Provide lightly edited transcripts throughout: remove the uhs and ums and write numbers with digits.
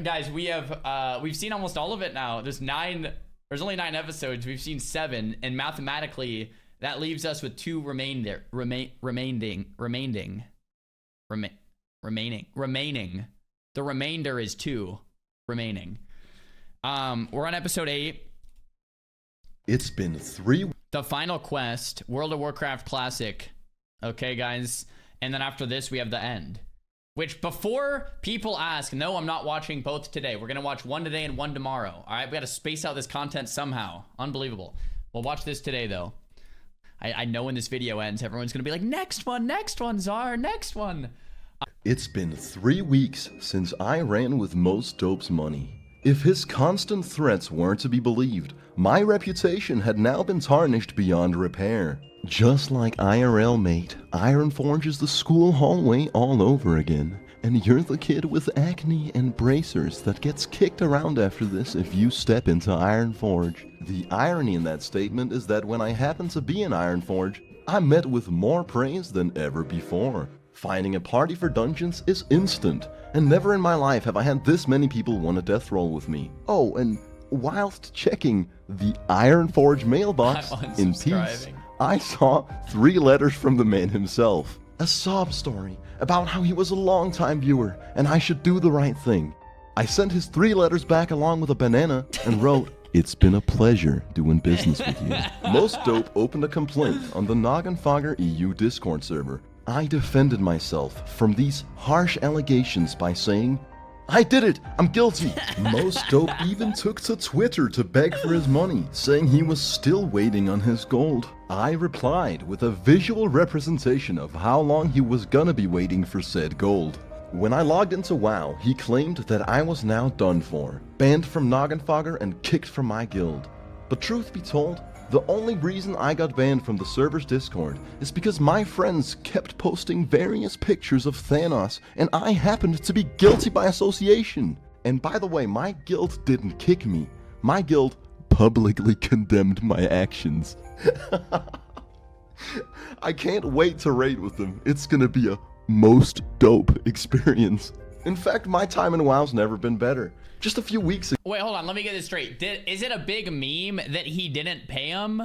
guys, we've seen almost all of it now. There's only 9 episodes. We've seen 7, and mathematically that leaves us with 2 remaining. The remainder is 2 remaining. We're on episode 8. It's been 3. The final quest, World of Warcraft Classic. Okay, guys. And then after this, we have the end. Which, before people ask, no, I'm not watching both today. We're going to watch one today and one tomorrow. All right, we got to space out this content somehow. Unbelievable. We'll watch this today, though. I know when this video ends, everyone's going to be like, next one, Czar, next one. It's been 3 weeks since I ran with Most Dope's money. If his constant threats weren't to be believed, my reputation had now been tarnished beyond repair. Just like IRL, mate, Ironforge is the school hallway all over again. And you're the kid with acne and bracers that gets kicked around after this if you step into Ironforge. The irony in that statement is that when I happened to be in Ironforge, I met with more praise than ever before. Finding a party for dungeons is instant, and never in my life have I had this many people want a death roll with me. Oh, and whilst checking the Ironforge mailbox in peace, I saw 3 letters from the man himself. A sob story about how he was a long-time viewer and I should do the right thing. I sent his 3 letters back along with a banana and wrote, "It's been a pleasure doing business with you." Most Dope opened a complaint on the Noggenfogger EU Discord server. I defended myself from these harsh allegations by saying, "I did it! I'm guilty!" Most Dope even took to Twitter to beg for his money, saying he was still waiting on his gold. I replied with a visual representation of how long he was gonna be waiting for said gold. When I logged into WoW, he claimed that I was now done for, banned from Noggenfogger and kicked from my guild. But truth be told, the only reason I got banned from the server's Discord is because my friends kept posting various pictures of Thanos, and I happened to be guilty by association. And by the way, my guild didn't kick me. My guild publicly condemned my actions. I can't wait to raid with them. It's gonna be a most dope experience. In fact, my time in WoW's never been better. Just a few weeks ago. Wait, hold on. Let me get this straight. Is it a big meme that he didn't pay him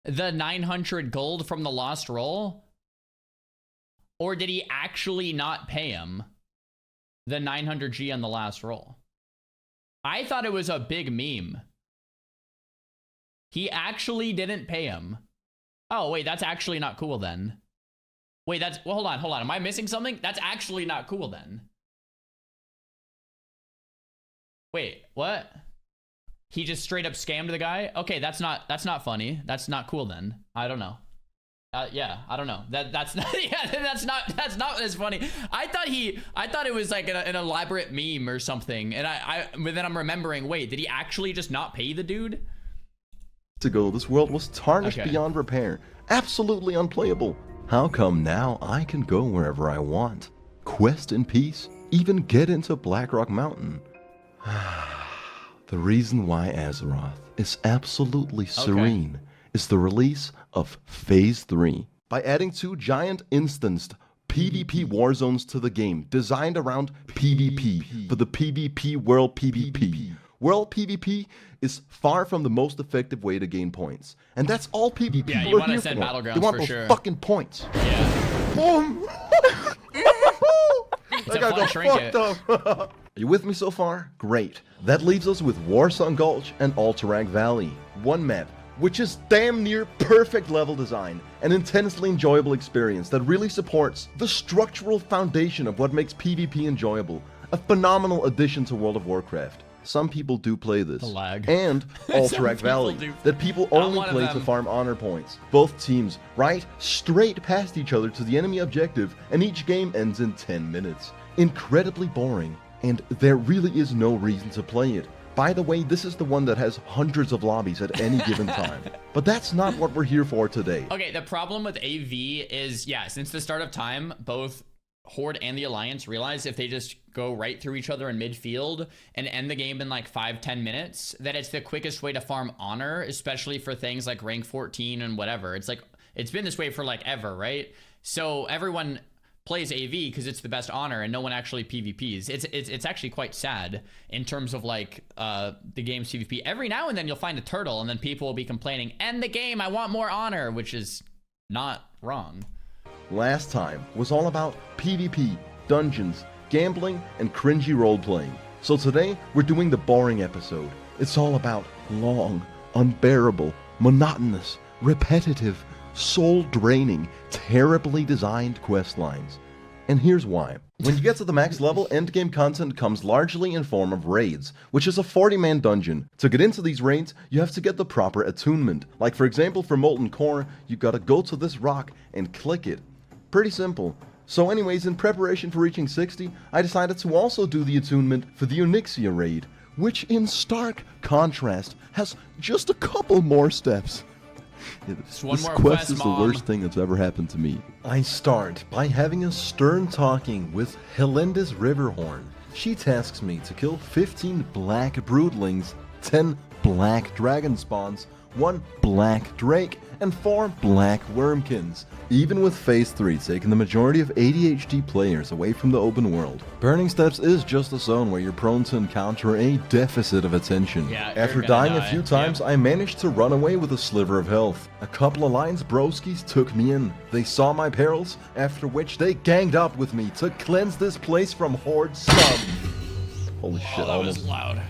the 900 gold from the lost roll? Or did he actually not pay him the 900 G on the last roll? I thought it was a big meme. He actually didn't pay him. Oh, wait, that's actually not cool then. Wait, well, hold on. Am I missing something? That's actually not cool then. Wait, what? He just straight up scammed the guy? Okay, that's not funny. That's not cool then. I don't know. Yeah, I don't know. That's not yeah, that's not as funny. I thought it was like an elaborate meme or something. And but then I'm remembering, wait, did he actually just not pay the dude? Ago, this world was tarnished beyond repair. Absolutely unplayable. How come now I can go wherever I want? Quest in peace, even get into Blackrock Mountain. The reason why Azeroth is absolutely serene is the release of Phase 3. By adding 2 giant instanced PvP war zones to the game designed around PvP for the PvP World PvP. World PvP is far from the most effective way to gain points. And that's all PvP people are here for. They want those fucking points. Yeah. Boom! It's a fun trinket. Are you with me so far? Great. That leaves us with Warsong Gulch and Alterac Valley. One map, which is damn near perfect level design, an intensely enjoyable experience that really supports the structural foundation of what makes PvP enjoyable. A phenomenal addition to World of Warcraft. Some people do play this. And Alterac Valley, that people only play to farm honor points. Both teams ride straight past each other to the enemy objective, and each game ends in 10 minutes. Incredibly boring, and there really is no reason to play it. By the way, this is the one that has hundreds of lobbies at any given time. But that's not what we're here for today. Okay, the problem with AV is, yeah, since the start of time, both Horde and the Alliance realize if they just go right through each other in midfield and end the game in like 5-10 minutes, that it's the quickest way to farm honor, especially for things like rank 14 and whatever. It's like, it's been this way for like ever, right? So everyone plays AV because it's the best honor and no one actually PvPs. It's actually quite sad in terms of like the game's PvP. Every now and then you'll find a turtle and then people will be complaining, end the game, I want more honor, which is not wrong. Last time was all about PvP, dungeons, gambling, and cringy role-playing. So today, we're doing the boring episode. It's all about long, unbearable, monotonous, repetitive, soul-draining, terribly designed quest lines. And here's why. When you get to the max level, endgame content comes largely in form of raids, which is a 40-man dungeon. To get into these raids, you have to get the proper attunement. Like for example, for Molten Core, you gotta go to this rock and click it. Pretty simple. So anyways, in preparation for reaching 60, I decided to also do the attunement for the Onyxia raid, which in stark contrast has just a couple more steps. This quest is the worst thing that's ever happened to me. I start by having a stern talking with Helenda's Riverhorn. She tasks me to kill 15 black broodlings, 10 black dragon spawns, 1 black drake, and 4 black wormkins. Even with Phase 3 taking the majority of ADHD players away from the open world, Burning Steps is just a zone where you're prone to encounter a deficit of attention. Yeah, after dying a few times, I managed to run away with a sliver of health. A couple of Lions broskies took me in. They saw my perils, after which they ganged up with me to cleanse this place from horde scum. Holy shit, that was loud.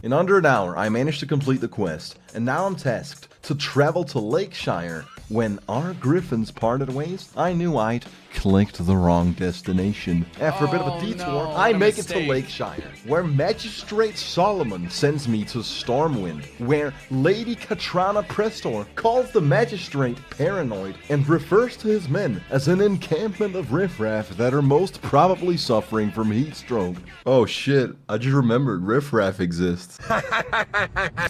In under an hour, I managed to complete the quest, and now I'm tasked to travel to Lakeshire. When our griffins parted ways, I knew I'd clicked the wrong destination. After a bit of a detour, I make it to Lakeshire, where Magistrate Solomon sends me to Stormwind, where Lady Katrana Prestor calls the Magistrate paranoid and refers to his men as an encampment of riffraff that are most probably suffering from heat stroke. Oh shit, I just remembered riffraff exists.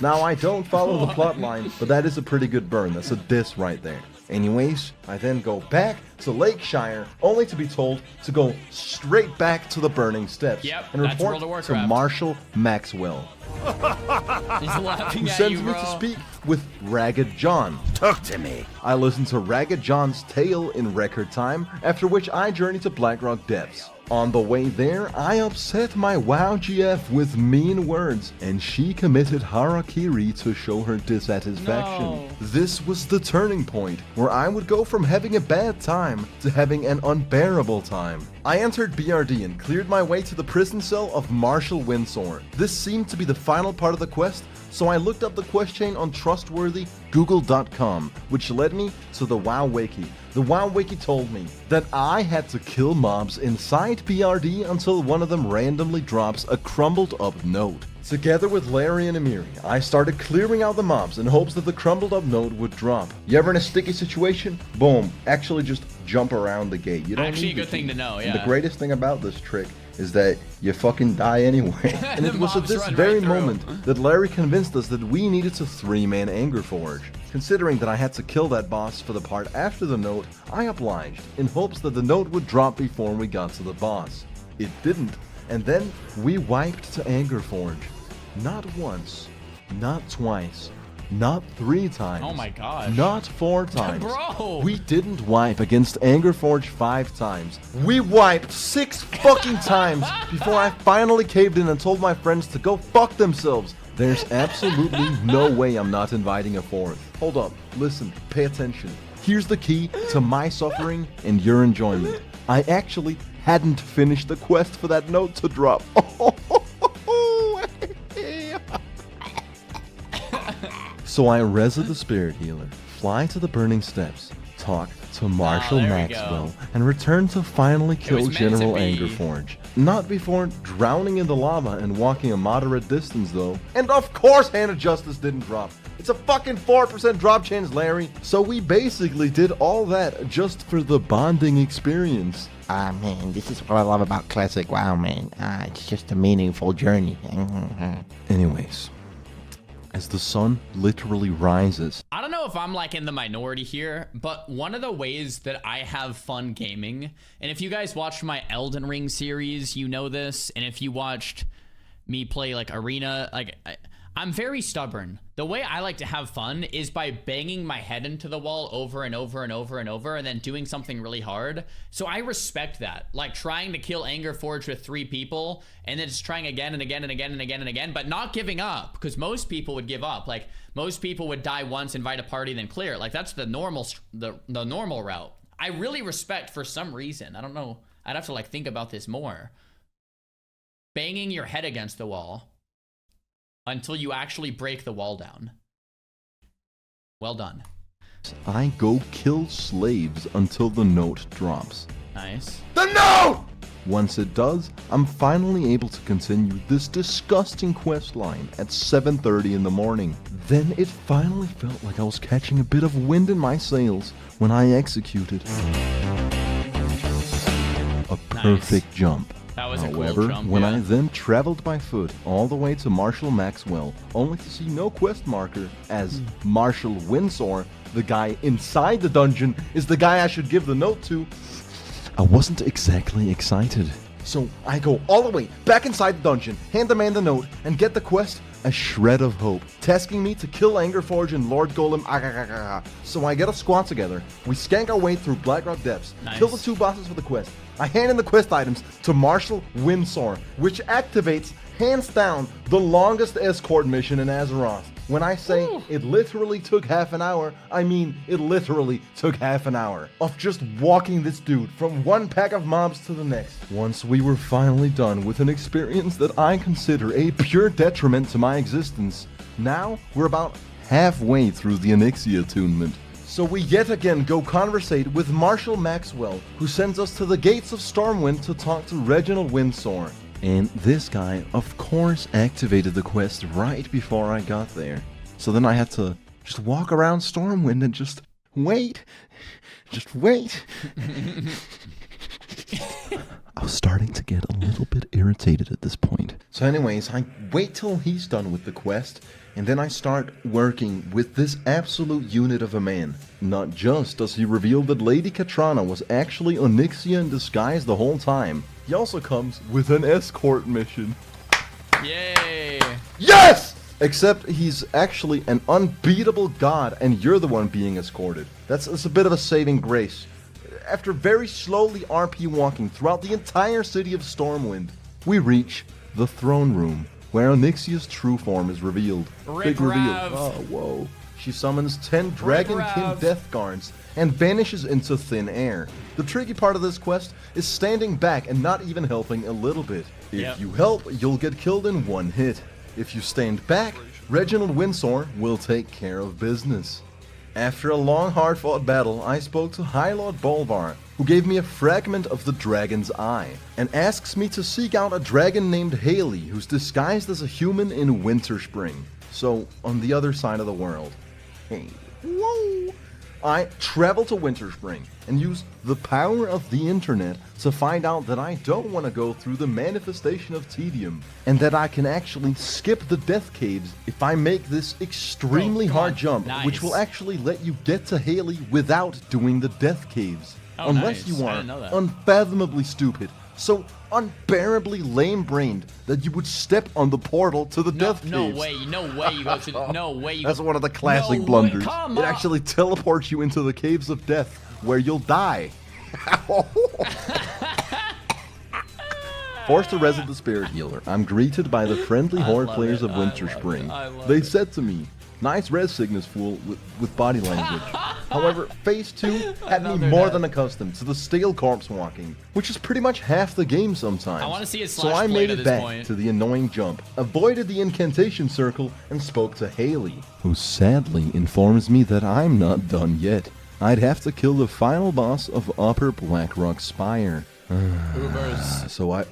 Now I don't follow the plotline, but that is a pretty good burn. That's a diss right there. Anyways, I then go back to Lakeshire, only to be told to go straight back to the Burning Steps and report to Marshal Maxwell, who sends me to speak with Ragged John. Talk to me. I listen to Ragged John's tale in record time, after which I journey to Blackrock Depths. On the way there, I upset my WoW GF with mean words, and she committed harakiri to show her dissatisfaction. No. This was the turning point, where I would go from having a bad time to having an unbearable time. I entered BRD and cleared my way to the prison cell of Marshal Windsor. This seemed to be the final part of the quest, so I looked up the quest chain on trustworthy google.com, which led me to the WoW Wiki. The WoW Wiki told me that I had to kill mobs inside BRD until one of them randomly drops a crumbled up node. Together with Larry and Amiri, I started clearing out the mobs in hopes that the crumbled up node would drop. You ever in a sticky situation? Boom, actually just jump around the gate. You don't Actually need a good thing to know, yeah. And the greatest thing about this trick is that you fucking die anyway. And it was at this very moment that Larry convinced us that we needed to 3-man Angerforge. Considering that I had to kill that boss for the part after the note, I obliged, in hopes that the note would drop before we got to the boss. It didn't, and then we wiped to Angerforge. Not once, not twice, not 3 times. Oh my gosh. Not 4 times. Bro! We didn't wipe against Angerforge 5 times. We wiped 6 fucking times before I finally caved in and told my friends to go fuck themselves. There's absolutely no way I'm not inviting a 4th. Hold up, listen, pay attention. Here's the key to my suffering and your enjoyment. I actually hadn't finished the quest for that note to drop. So I rezzed the spirit healer, fly to the Burning Steps, talk to Marshal Maxwell, and return to finally kill General Angerforge. Not before drowning in the lava and walking a moderate distance though. And of course Hand of Justice didn't drop. It's a fucking 4% drop chance, Larry. So we basically did all that just for the bonding experience. Ah, man, this is what I love about classic WoW, man. It's just a meaningful journey. Anyways, as the sun literally rises. I don't know if I'm like in the minority here, but one of the ways that I have fun gaming, and if you guys watched my Elden Ring series, you know this, and if you watched me play like Arena, like I'm very stubborn. The way I like to have fun is by banging my head into the wall over and over and over and over and then doing something really hard. So I respect that. Like trying to kill Angerforge with 3 people and then just trying again and again and again and again and again, but not giving up, because most people would give up. Like most people would die once, invite a party, then clear it. Like that's the normal the normal route. I really respect, for some reason, I don't know, I'd have to like think about this more, banging your head against the wall until you actually break the wall down. Well done. I go kill slaves until the note drops. Nice. The note! Once it does, I'm finally able to continue this disgusting quest line at 7:30 in the morning. Then it finally felt like I was catching a bit of wind in my sails when I executed a perfect jump. That was a However, cool jump, when yeah. I then traveled by foot all the way to Marshal Maxwell, only to see no quest marker, as Marshal Windsor, the guy inside the dungeon, is the guy I should give the note to, I wasn't exactly excited. So I go all the way back inside the dungeon, hand the man the note, and get the quest, A Shred of Hope, tasking me to kill Angerforge and Lord Golem. So I get a squad together, we skank our way through Blackrock Depths, kill the 2 bosses for the quest. I hand in the quest items to Marshal Windsor, which activates, hands down, the longest escort mission in Azeroth. When I say it literally took half an hour, I mean it literally took half an hour of just walking this dude from one pack of mobs to the next. Once we were finally done with an experience that I consider a pure detriment to my existence, now we're about halfway through the Onyxia attunement. So we yet again go conversate with Marshal Maxwell, who sends us to the gates of Stormwind to talk to Reginald Windsor. And this guy, of course, activated the quest right before I got there. So then I had to just walk around Stormwind and just wait. Just wait. I was starting to get a little bit irritated at this point. So anyways, I wait till he's done with the quest, and then I start working with this absolute unit of a man. Not just does he reveal that Lady Katrana was actually Onyxia in disguise the whole time, he also comes with an escort mission. Yay! Yes! Except he's actually an unbeatable god, and you're the one being escorted. That's a bit of a saving grace. After very slowly RP walking throughout the entire city of Stormwind, we reach the throne room, where Onyxia's true form is revealed. Big reveal. Rav. Oh, whoa. She summons 10 Dragonkin Death Guards and vanishes into thin air. The tricky part of this quest is standing back and not even helping a little bit. If you help, you'll get killed in one hit. If you stand back, Reginald Windsor will take care of business. After a long, hard-fought battle, I spoke to High Lord Bolvar, who gave me a fragment of the dragon's eye, and asks me to seek out a dragon named Haley, who's disguised as a human in Winterspring. So, on the other side of the world. Hey, whoa! I travel to Winterspring and use the power of the internet to find out that I don't want to go through the manifestation of tedium, and that I can actually skip the death caves if I make this extremely hard jump, which will actually let you get to Haley without doing the death caves. Unless you are unfathomably stupid, so unbearably lame-brained that you would step on the portal to the death caves. No way you go to no way you That's one of the classic blunders. It actually teleports you into the caves of death, where you'll die. Forced to reset the spirit healer, I'm greeted by the friendly horde players of Winterspring. They said to me, "Nice res Cygnus fool with body language." However, phase 2 had me more than accustomed to the stale corpse walking, which is pretty much half the game sometimes. I want to see it So I made it back to the annoying jump, avoided the incantation circle, and spoke to Haley, who sadly informs me that I'm not done yet. I'd have to kill the final boss of Upper Blackrock Spire. So I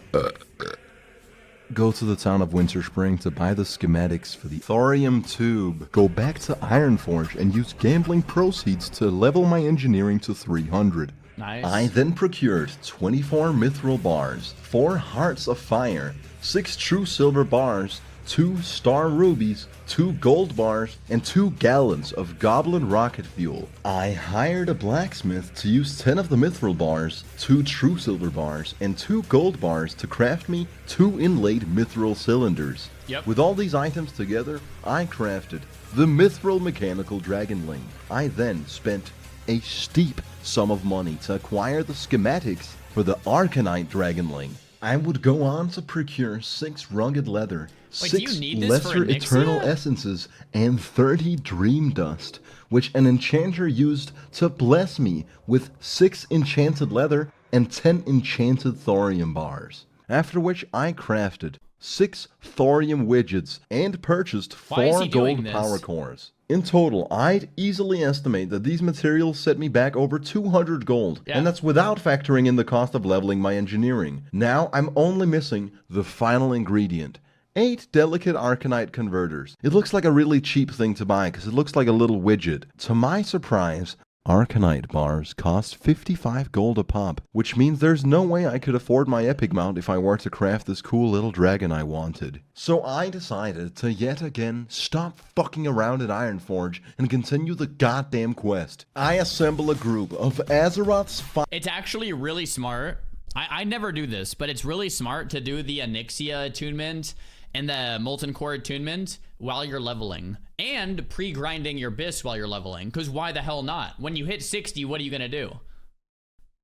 go to the town of Winterspring to buy the schematics for the thorium tube, go back to Ironforge and use gambling proceeds to level my engineering to 300. Nice. I then procured 24 mithril bars, 4 hearts of fire, 6 true silver bars, 2 star rubies, 2 gold bars, and 2 gallons of goblin rocket fuel. I hired a blacksmith to use 10 of the mithril bars, 2 true silver bars, and 2 gold bars to craft me 2 inlaid mithril cylinders. Yep. With all these items together, I crafted the mithril mechanical dragonling. I then spent a steep sum of money to acquire the schematics for the arcanite dragonling. I would go on to procure 6 rugged leather, Wait, do you 6 need this lesser for Onyxia? eternal essences, and 30 dream dust, which an enchanter used to bless me with 6 enchanted leather and 10 enchanted thorium bars. After which I crafted 6 thorium widgets and purchased Why is 4 he doing gold this? power cores. In total, I'd easily estimate that these materials set me back over 200 gold, Yeah. and that's without factoring in the cost of leveling my engineering. Now I'm only missing the final ingredient. 8 delicate arcanite converters. It looks like a really cheap thing to buy because it looks like a little widget. To my surprise, arcanite bars cost 55 gold a pop, which means there's no way I could afford my epic mount if I were to craft this cool little dragon I wanted. So I decided to yet again stop fucking around at Ironforge and continue the goddamn quest. I assemble a group of Azeroth's It's actually really smart. I never do this, but it's really smart to do the Onyxia attunement and the Molten Core attunement while you're leveling. And pre-grinding your bis while you're leveling. Because why the hell not? When you hit 60, what are you going to do?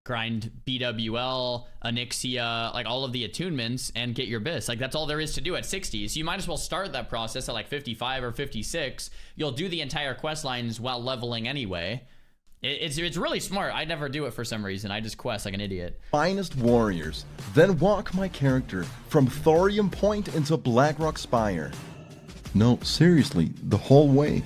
Grind BWL, Onyxia, like all of the attunements and get your bis. Like that's all there is to do at 60. So you might as well start that process at like 55 or 56. You'll do the entire quest lines while leveling anyway. It's really smart. I never do it for some reason. I just quest like an idiot. finest warriors, then walk my character from Thorium Point into Blackrock Spire. No, seriously, the whole way.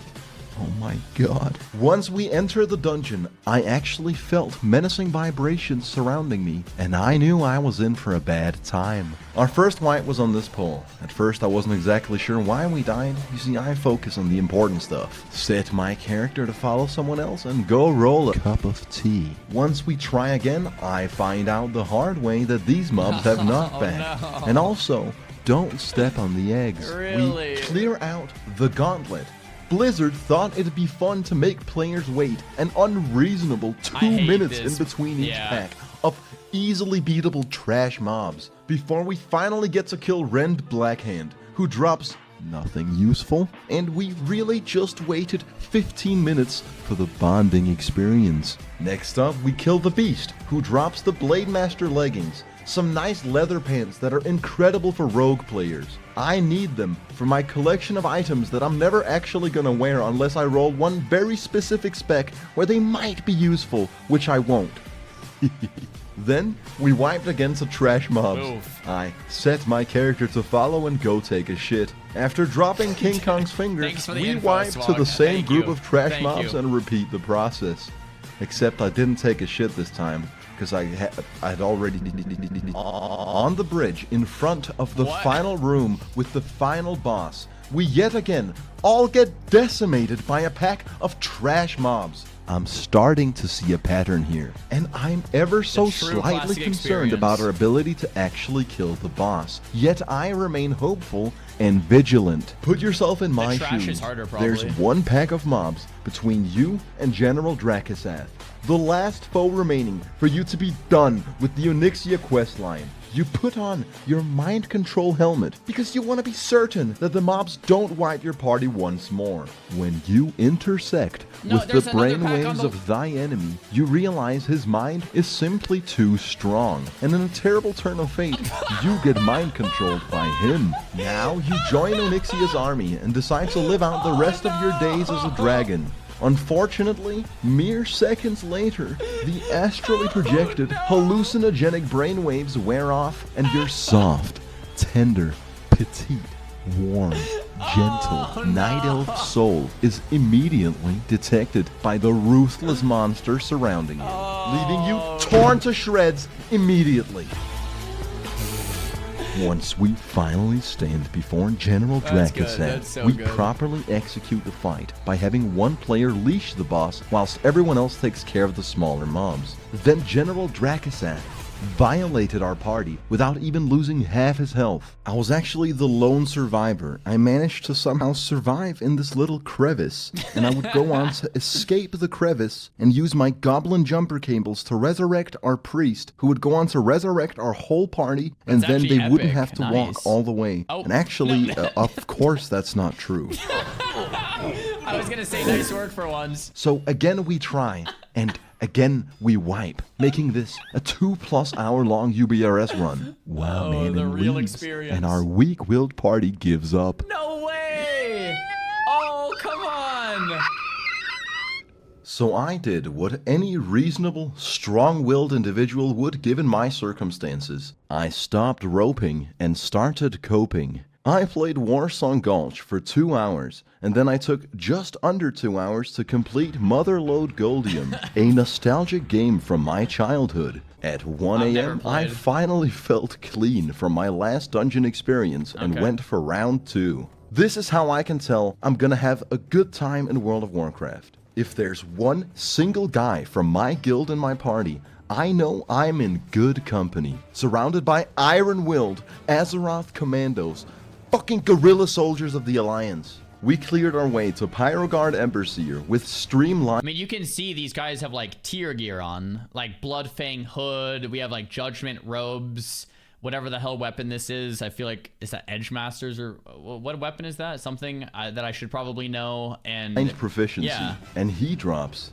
Oh my god. Once we enter the dungeon, I actually felt menacing vibrations surrounding me, and I knew I was in for a bad time. Our first wipe was on this pole. At first I wasn't exactly sure why we died. You see, I focus on the important stuff. Set my character to follow someone else and go roll a cup of tea. Once we try again, I find out the hard way that these mobs have knockback. no. And also, don't step on the eggs. Really? We clear out the gauntlet. Blizzard thought it'd be fun to make players wait an unreasonable 2 hate minutes this. in between each Yeah. pack of easily beatable trash mobs before we finally get to kill Rend Blackhand, who drops nothing useful, and we really just waited 15 minutes for the bonding experience. Next up, we kill the Beast, who drops the Blade Master leggings, some nice leather pants that are incredible for rogue players. I need them for my collection of items that I'm never actually gonna wear unless I roll one very specific spec where they might be useful, which I won't. Then, we wiped against the trash mobs. Oof. I set my character to follow and go take a shit. After dropping King Kong's finger, Thanks for the we info, wiped to Swog. the same Thank group you. of trash Thank mobs you. and repeat the process. Except I didn't take a shit this time, because I'd already on the bridge in front of the What? final room with the final boss. We yet again all get decimated by a pack of trash mobs. I'm starting to see a pattern here, and I'm ever so true slightly classic concerned experience. about our ability to actually kill the boss. Yet I remain hopeful and vigilant. Put yourself in my trash shoes. is harder, probably. There's one pack of mobs between you and General Dracasath. The last foe remaining for you to be done with the Onyxia questline. You put on your mind control helmet because you want to be certain that the mobs don't wipe your party once more. When you intersect No, with the there's another pack on brainwaves the- of thy enemy, you realize his mind is simply too strong. And in a terrible turn of fate, you get mind controlled by him. Now you join Onyxia's army and decide to live out the rest of your days as a dragon. Unfortunately, mere seconds later, the astrally projected hallucinogenic brainwaves wear off and your soft, tender, petite, warm, gentle night elf soul is immediately detected by the ruthless monster surrounding you, leaving you torn to shreds immediately. Once we finally stand before General That's good. Dracasath, That's so we good. properly execute the fight by having one player leash the boss whilst everyone else takes care of the smaller mobs. Then General Dracasath violated our party without even losing half his health. I was actually the lone survivor. I managed to somehow survive in this little crevice, and I would go on to escape the crevice and use my goblin jumper cables to resurrect our priest, who would go on to resurrect our whole party, and That's then they actually wouldn't epic. have to Nice. walk all the way. Oh, And actually, no. of course that's not true. I was gonna say nice work for once. So again we try, and again we wipe, making this a 2+ hour long UBRS run. Wow, Oh, man, the and real leaves, experience. and our weak-willed party gives up. No way! Oh, come on! So I did what any reasonable, strong-willed individual would given my circumstances. I stopped roping and started coping. I played Warsong Gulch for 2 hours, and then I took just under 2 hours to complete Motherlode Goldium, a nostalgic game from my childhood. At 1 I've never a.m., I played. finally felt clean from my last dungeon experience and Okay. went for round 2. This is how I can tell I'm gonna have a good time in World of Warcraft. If there's one single guy from my guild in my party, I know I'm in good company, surrounded by iron-willed Azeroth commandos, fucking guerrilla soldiers of the Alliance. We cleared our way to Pyroguard Emberseer with I streamlined mean, you can see these guys have like tier gear on, like Bloodfang hood. We have like Judgment robes, whatever the hell weapon this is. I feel like, is that Edge Masters or what weapon is that? Something that I should probably know. And proficiency, Yeah. and he drops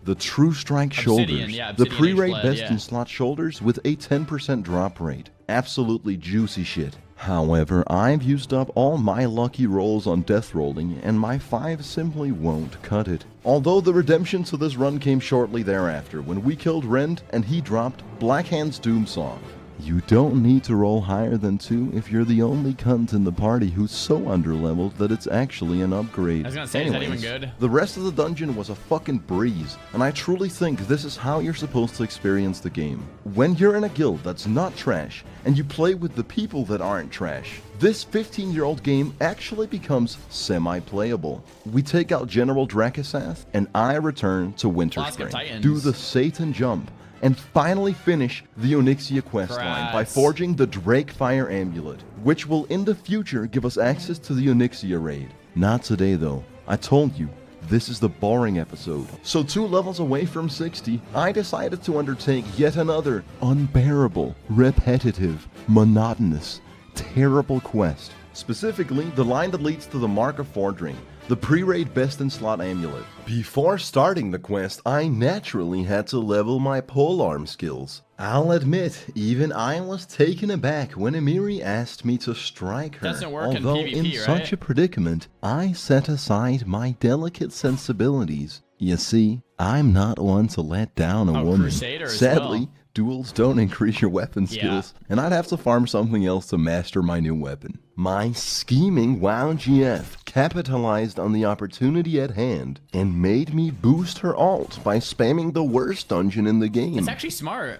the True Strike Obsidian, shoulders, yeah, the Obsidian pre-raid H-Bled, best yeah. in slot shoulders with a 10% drop rate. Absolutely juicy shit. However, I've used up all my lucky rolls on death rolling, and my 5 simply won't cut it. Although the redemption to this run came shortly thereafter, when we killed Rend and he dropped Blackhand's Doomsong. You don't need to roll higher than 2 if you're the only cunt in the party who's so underleveled that it's actually an upgrade. I was gonna say, is that even good? The rest of the dungeon was a fucking breeze, and I truly think this is how you're supposed to experience the game. When you're in a guild that's not trash, and you play with the people that aren't trash, this 15-year-old game actually becomes semi-playable. We take out General Dracasath, and I return to Flask of Winterspring, Titans. do the Satan jump, and finally finish the Onyxia questline by Congrats. forging the Drakefire Amulet, which will in the future give us access to the Onyxia raid. Not today though. I told you, this is the boring episode. So 2 levels away from 60, I decided to undertake yet another unbearable, repetitive, monotonous, terrible quest. Specifically, the line that leads to the Mark of Fordring, the pre-raid best in slot amulet. Before starting the quest, I naturally had to level my polearm skills. I'll admit, even I was taken aback when Emiri asked me to strike her. Doesn't work in Although PvP, in right? such a predicament, I set aside my delicate sensibilities. You see, I'm not one to let down a Oh, woman. Crusader as Sadly, well. duels don't increase your weapon Yeah. skills, and I'd have to farm something else to master my new weapon. My scheming WoW GF capitalized on the opportunity at hand and made me boost her ult by spamming the worst dungeon in the game. It's actually smart.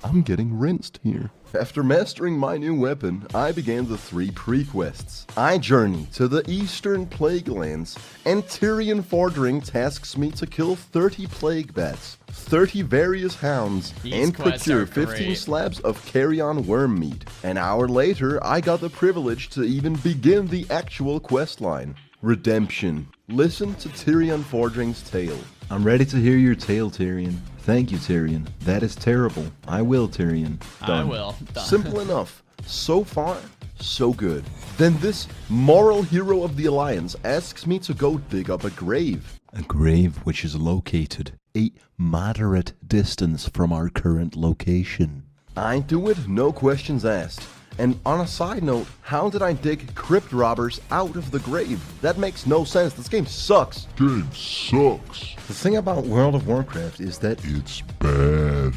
I'm getting rinsed here. After mastering my new weapon, I began the 3 pre-quests. I journey to the Eastern Plague Lands, and Tyrion Fordring tasks me to kill 30 plague bats, 30 various hounds, These and quests procure are 15 great. slabs of carrion worm meat. An hour later, I got the privilege to even begin the actual quest line. Redemption. Listen to Tyrion Fordring's tale. I'm ready to hear your tale, Tyrion. Thank you, Tyrion. That is terrible. I will, Tyrion. I will. Done. Simple enough. So far, so good. Then this moral hero of the Alliance asks me to go dig up a grave. A grave which is located a moderate distance from our current location. I do it, no questions asked. And on a side note, how did I dig crypt robbers out of the grave? That makes no sense. This game sucks. Game sucks. The thing about World of Warcraft is that It's bad.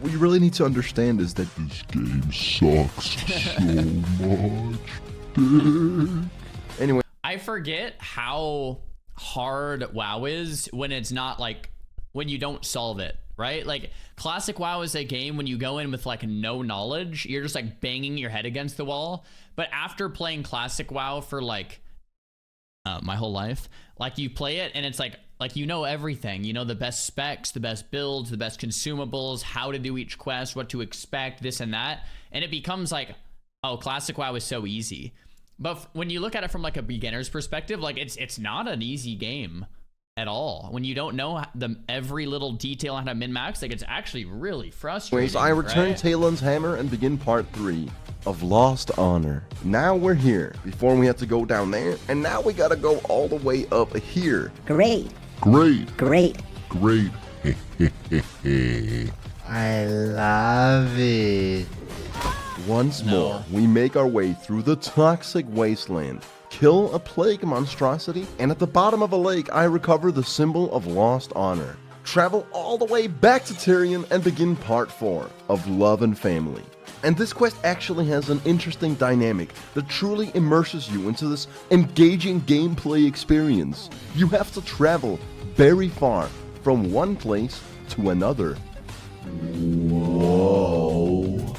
what you really need to understand is that This game sucks so much. anyway, I forget how hard WoW is when it's not like when you don't solve it, right? Like classic WoW is a game when you go in with like no knowledge, you're just like banging your head against the wall. But after playing classic WoW for like my whole life. Like, you play it and it's like you know everything. You know the best specs, the best builds, the best consumables, how to do each quest, what to expect, this and that. And it becomes like, oh, Classic WoW is so easy. But when you look at it from like a beginner's perspective, like it's not an easy game at all. When you don't know every little detail on how to min-max, like, it's actually really frustrating. Anyways, I return right? Talon's hammer and begin part 3 of Lost Honor. Now we're here. Before we had to go down there, and now we gotta go all the way up here. Great. Great. Great. Great. I love it. Once more, we make our way through the toxic wasteland, kill a plague monstrosity, and at the bottom of a lake, I recover the symbol of lost honor. Travel all the way back to Tyrion and begin part 4 of Love and Family. And this quest actually has an interesting dynamic that truly immerses you into this engaging gameplay experience. You have to travel very far from one place to another. Whoa.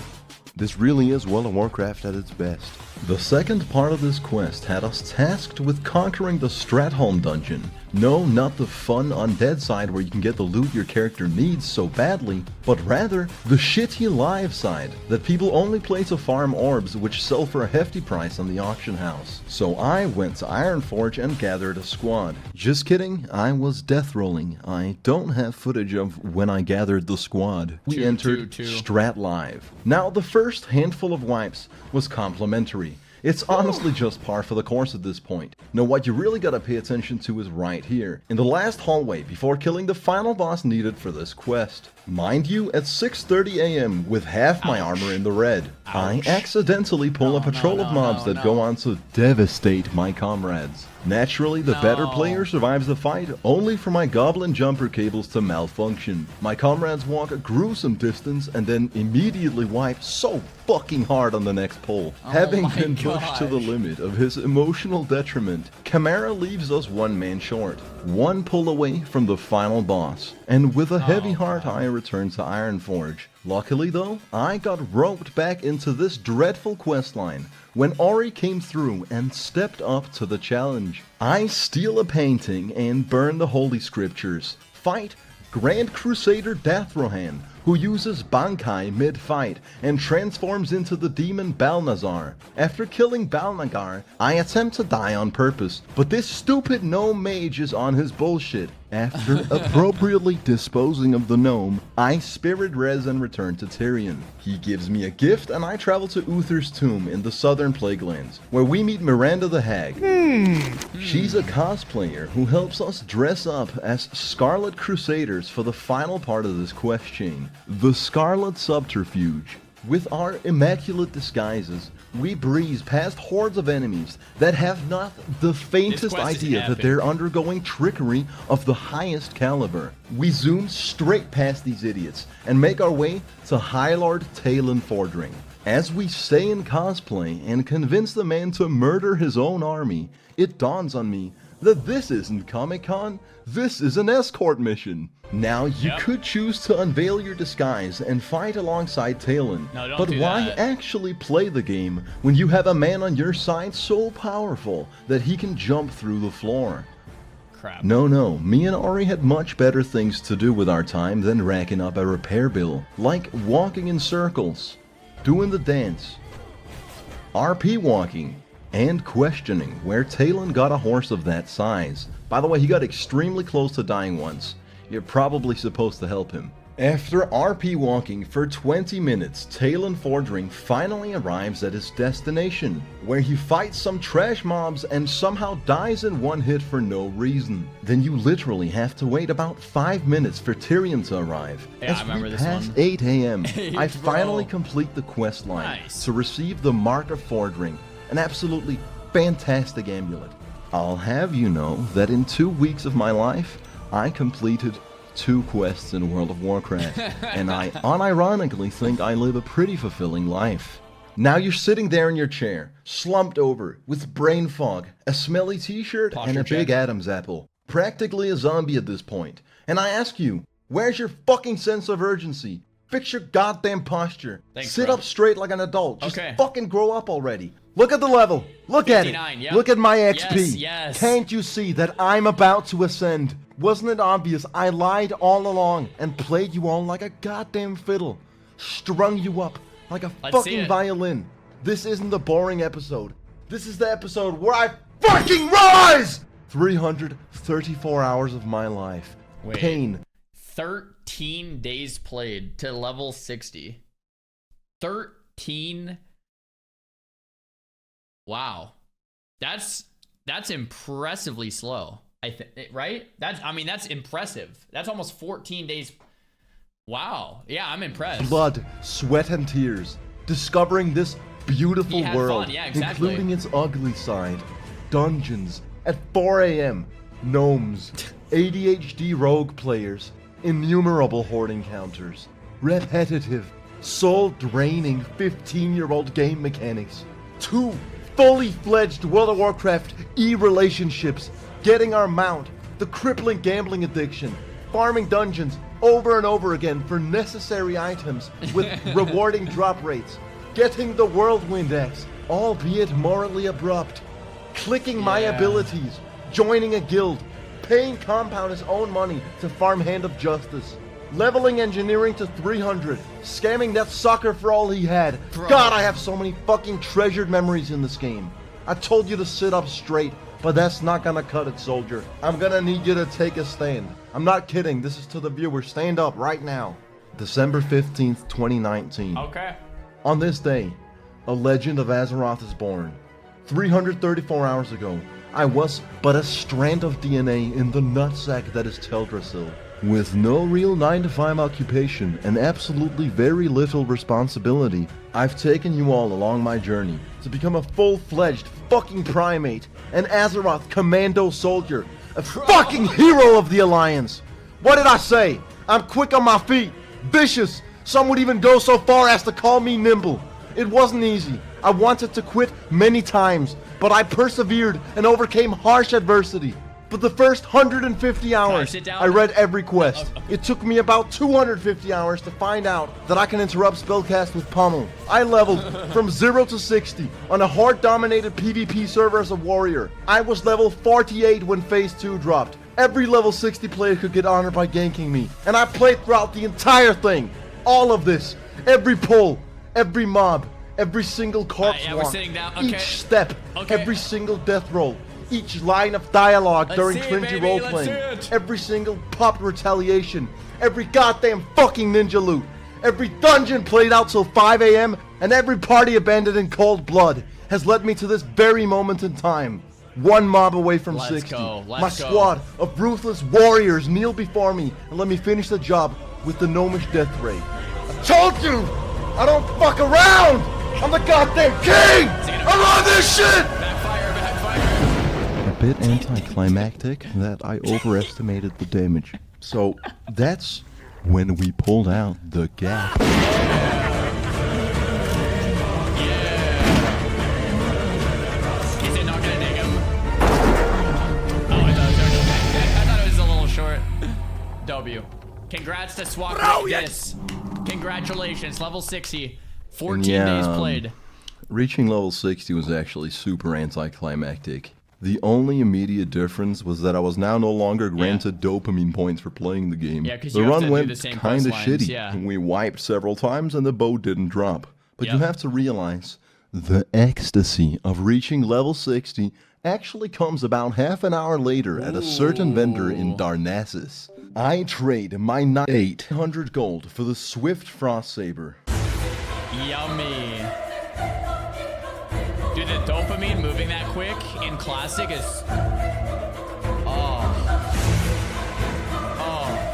This really is World of Warcraft at its best. The second part of this quest had us tasked with conquering the Stratholme dungeon. No, not the fun undead side where you can get the loot your character needs so badly, but rather the shitty live side that people only play to farm orbs which sell for a hefty price on the auction house. So I went to Ironforge and gathered a squad. Just kidding, I was death rolling. I don't have footage of when I gathered the squad. We entered Strat Live. Now the first handful of wipes was complimentary. It's honestly just par for the course at this point. Now what you really gotta pay attention to is right here, in the last hallway before killing the final boss needed for this quest. Mind you, at 6:30 AM with half my armor in the red, I accidentally pull a patrol of mobs that go on to devastate my comrades. Naturally, the better player survives the fight, only for my goblin jumper cables to malfunction. My comrades walk a gruesome distance and then immediately wipe so fucking hard on the next pull. Having been pushed to the limit of his emotional detriment, Chimera leaves us one man short, one pull away from the final boss. And with a heavy heart, I return to Ironforge. Luckily though, I got roped back into this dreadful questline when Ori came through and stepped up to the challenge. I steal a painting and burn the holy scriptures. Fight Grand Crusader Dathrohan, who uses Bankai mid-fight and transforms into the demon Balnazar. After killing Balnagar, I attempt to die on purpose, but this stupid gnome mage is on his bullshit. After appropriately disposing of the gnome, I spirit res and return to Tyrion. He gives me a gift and I travel to Uther's tomb in the southern Plaguelands, where we meet Miranda the Hag. She's a cosplayer who helps us dress up as Scarlet Crusaders for the final part of this quest chain, the Scarlet Subterfuge. With our immaculate disguises, we breeze past hordes of enemies that have not the faintest idea that they're undergoing trickery of the highest caliber. We zoom straight past these idiots and make our way to High Lord Talon Fordring. As we stay in cosplay and convince the man to murder his own army, it dawns on me that this isn't Comic-Con, this is an escort mission. Now, you could choose to unveil your disguise and fight alongside Talon, but why actually play the game when you have a man on your side so powerful that he can jump through the floor? Crap. No, me and Ori had much better things to do with our time than racking up a repair bill, like walking in circles, doing the dance, RP walking, and questioning where Talon got a horse of that size. By the way, he got extremely close to dying once. You're probably supposed to help him. After RP walking for 20 minutes, Talon Fordring finally arrives at his destination, where he fights some trash mobs and somehow dies in one hit for no reason. Then you literally have to wait about 5 minutes for Tyrion to arrive. Yeah, I remember this one. 8 AM, I finally complete the quest line to receive the Mark of Fordring, an absolutely fantastic amulet. I'll have you know that in 2 weeks of my life, I completed 2 quests in World of Warcraft, and I unironically think I live a pretty fulfilling life. Now you're sitting there in your chair, slumped over, with brain fog, a smelly t-shirt, and a big Adam's apple. Practically a zombie at this point. And I ask you, where's your fucking sense of urgency? Fix your goddamn posture. Thanks, Sit bro. up straight like an adult. Just Okay. fucking grow up already. Look at the level. Look at it. 59, yep. Look at my XP. Yes. Can't you see that I'm about to ascend? Wasn't it obvious? I lied all along and played you all like a goddamn fiddle. Strung you up like a Let's see fucking it. violin. This isn't the boring episode. This is the episode where I fucking rise! 334 hours of my life. Wait. Pain. 13 days played to level 60. 13. Wow. That's impressively slow. I think, right? That's impressive. That's almost 14 days. Wow. Yeah, I'm impressed. Blood, sweat, and tears. Discovering this beautiful He had world, fun, yeah, exactly. including its ugly side. Dungeons at 4 a.m. Gnomes, ADHD rogue players, innumerable horde encounters, repetitive, soul-draining 15-year-old game mechanics, 2 fully fledged World of Warcraft e-relationships, getting our mount, the crippling gambling addiction, farming dungeons over and over again for necessary items with rewarding drop rates, getting the Whirlwind X, albeit morally abrupt, clicking my Yeah. abilities, joining a guild, paying Compound his own money to farm Hand of Justice, leveling engineering to 300, scamming that sucker for all he had. Bro. God, I have so many fucking treasured memories in this game. I told you to sit up straight, but that's not gonna cut it, soldier. I'm gonna need you to take a stand. I'm not kidding, this is to the viewer. Stand up right now. December 15th, 2019. Okay. On this day, a legend of Azeroth is born. 334 hours ago, I was but a strand of DNA in the nutsack that is Teldrassil. With no real 9-to-5 occupation and absolutely very little responsibility, I've taken you all along my journey to become a full-fledged fucking primate, an Azeroth commando soldier, a fucking hero of the Alliance. What did I say? I'm quick on my feet, vicious. Some would even go so far as to call me nimble. It wasn't easy. I wanted to quit many times, but I persevered and overcame harsh adversity. For the first 150 hours, sit down? I read every quest. It took me about 250 hours to find out that I can interrupt spellcast with Pummel. I leveled from 0 to 60 on a horde-dominated PvP server as a warrior. I was level 48 when Phase 2 dropped. Every level 60 player could get honored by ganking me, and I played throughout the entire thing. All of this, every pull, every mob, every single corpse yeah, we're walk, sitting down. Okay. each step, Okay. every single death roll, each line of dialogue during see it, cringy baby, let's roleplaying, see it. every single popped retaliation, every goddamn fucking ninja loot, every dungeon played out till 5 a.m., and every party abandoned in cold blood has led me to this very moment in time. One mob away from Let's 60. go, let's My go. squad of ruthless warriors kneel before me and let me finish the job with the gnomish death ray. I told you! I don't fuck around! I'm the goddamn king! I run this shit! Backfire, backfire. A bit anticlimactic that I overestimated the damage. So that's when we pulled out the gap. Is it not gonna dig him? Oh, I thought it was a little short. W. Congrats to Swockwickdus. Congratulations, level 60. 14 days played. Reaching level 60 was actually super anticlimactic. The only immediate difference was that I was now no longer granted dopamine points for playing the game. Yeah, 'cause the you have run to do went the same kind of quest lines, shitty. yeah. We wiped several times and the bow didn't drop. But you Yep. have to realize the ecstasy of reaching level 60 actually comes about half an hour later at a certain vendor in Darnassus. I trade my 800 gold for the Swift Frost Saber. Yummy. Dude, the dopamine moving that quick in Classic is... Oh. Oh.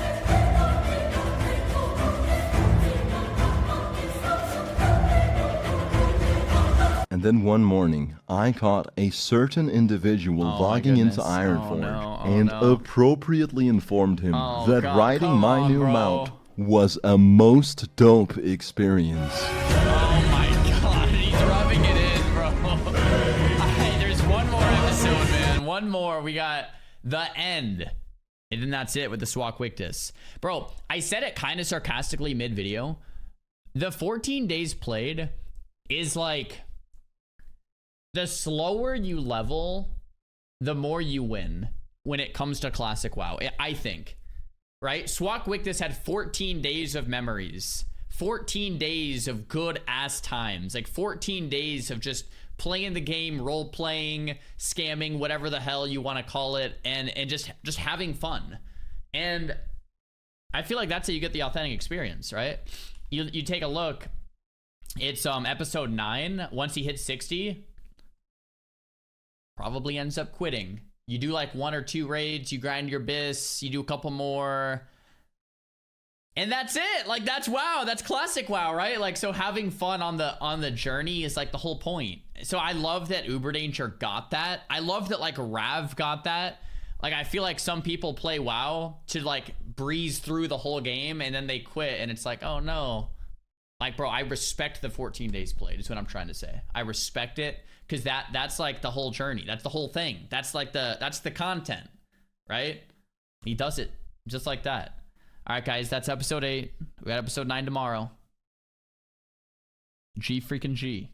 And then one morning, I caught a certain individual Oh my logging into goodness. Ironforge no. Oh and no. appropriately informed him Oh that God, riding come my on, new bro. mount was a most dope experience. Oh my God, he's rubbing it in, bro. Alright, there's one more episode, man. One more. We got the end. And then that's it with the Swockwickdus. Bro, I said it kind of sarcastically mid-video. The 14 days played is like, the slower you level, the more you win when it comes to Classic WoW, I think. Right? Swockwickdus had 14 days of memories. 14 days of good ass times. Like 14 days of just playing the game, role playing, scamming, whatever the hell you want to call it, and just having fun. And I feel like that's how you get the authentic experience, right? You take a look. It's episode 9. Once he hits 60, probably ends up quitting. You do like 1 or 2 raids, you grind your bis, you do a couple more, and that's it. Like, that's WoW. That's classic WoW, right? Like, so having fun on the journey is like the whole point. So I love that Uberdanger got that. I love that like Rav got that. Like, I feel like some people play WoW to like breeze through the whole game and then they quit, and it's like, oh no. Like, bro, I respect the 14 days played is what I'm trying to say. I respect it, because that's like the whole journey. That's the whole thing. That's like that's the content, right? He does it just like that. All right, guys, that's episode 8. We got episode 9 tomorrow. G freaking G.